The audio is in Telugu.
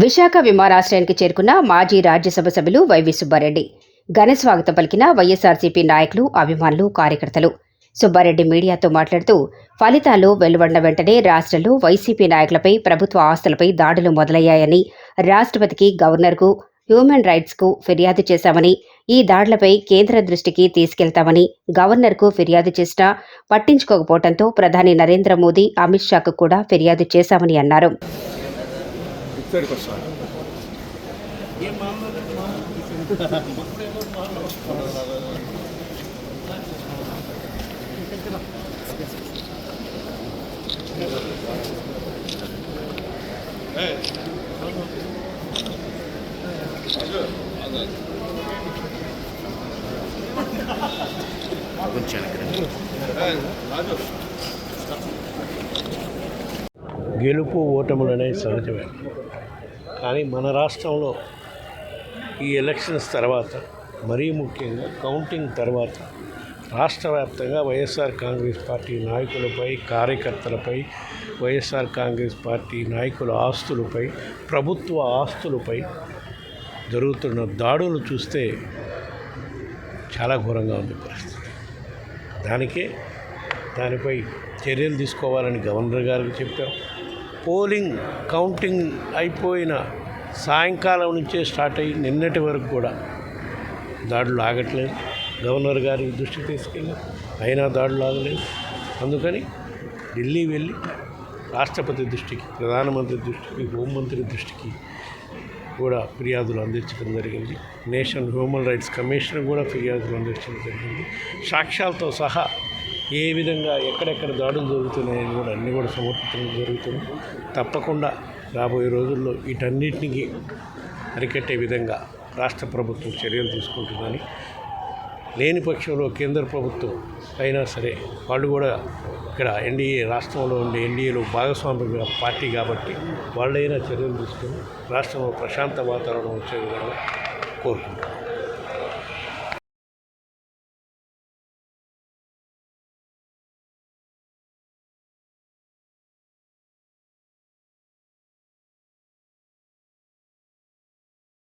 విశాఖ విమానాశ్రయానికి చేరుకున్న మాజీ రాజ్యసభ సభ్యులు వైవి సుబ్బారెడ్డి ఘన స్వాగతం పలికిన వైఎస్ఆర్సీపీ నాయకులు, అభిమానులు, కార్యకర్తలు. సుబ్బారెడ్డి మీడియాతో మాట్లాడుతూ, ఫలితాలు వెలువడిన వెంటనే రాష్ట్రంలో వైసీపీ నాయకులపై, ప్రభుత్వ ఆస్తులపై దాడులు మొదలయ్యాయని, రాష్ట్రపతికి, గవర్నర్కు, హ్యూమన్ రైట్స్కు ఫిర్యాదు చేశామని, ఈ దాడులపై కేంద్ర దృష్టికి తీసుకెళ్తామని, గవర్నర్కు ఫిర్యాదు చేసినా పట్టించుకోకపోవడంతో ప్రధాని నరేంద్ర మోదీ, అమిత్ షాకు కూడా ఫిర్యాదు చేశామని అన్నారు. గెలుపు ఓటములనే సహజమే, కానీ మన రాష్ట్రంలో ఈ ఎలక్షన్స్ తర్వాత, మరీ ముఖ్యంగా కౌంటింగ్ తర్వాత రాష్ట్ర వ్యాప్తంగా వైఎస్ఆర్ కాంగ్రెస్ పార్టీ నాయకులపై, కార్యకర్తలపై, వైఎస్ఆర్ కాంగ్రెస్ పార్టీ నాయకుల ఆస్తులపై, ప్రభుత్వ ఆస్తులపై జరుగుతున్న దాడులు చూస్తే చాలా ఘోరంగా ఉంది పరిస్థితి. దానిపై చర్యలు తీసుకోవాలని గవర్నర్ గారికి చెప్పాం. పోలింగ్ కౌంటింగ్ అయిపోయిన సాయంకాలం నుంచే స్టార్ట్ అయ్యి నిన్నటి వరకు కూడా దాడులు ఆగట్లేదు. గవర్నర్ గారి దృష్టికి తీసుకెళ్ళాం, అయినా దాడులు ఆగలేదు. అందుకని ఢిల్లీ వెళ్ళి రాష్ట్రపతి దృష్టికి, ప్రధానమంత్రి దృష్టికి, హోంమంత్రి దృష్టికి కూడా ఫిర్యాదులు అందించడం జరిగింది. నేషనల్ హ్యూమన్ రైట్స్ కమిషన్ కూడా ఫిర్యాదులు అందించడం జరిగింది. సాక్ష్యాలతో సహా ఏ విధంగా ఎక్కడెక్కడ దాడులు జరుగుతున్నాయని కూడా అన్నీ కూడా సమర్పించడం జరుగుతుంది. తప్పకుండా రాబోయే రోజుల్లో వీటన్నిటికీ అరికట్టే విధంగా రాష్ట్ర ప్రభుత్వం చర్యలు తీసుకుంటుందని, లేని పక్షంలో కేంద్ర ప్రభుత్వం అయినా సరే, వాళ్ళు కూడా ఇక్కడ ఎన్డీఏ, రాష్ట్రంలో ఉండే ఎన్డీఏలో భాగస్వామ్య పార్టీ కాబట్టి వాళ్ళైనా చర్యలు తీసుకొని రాష్ట్రంలో ప్రశాంత వాతావరణం వచ్చే విధంగా కోరుకుంటున్నారు.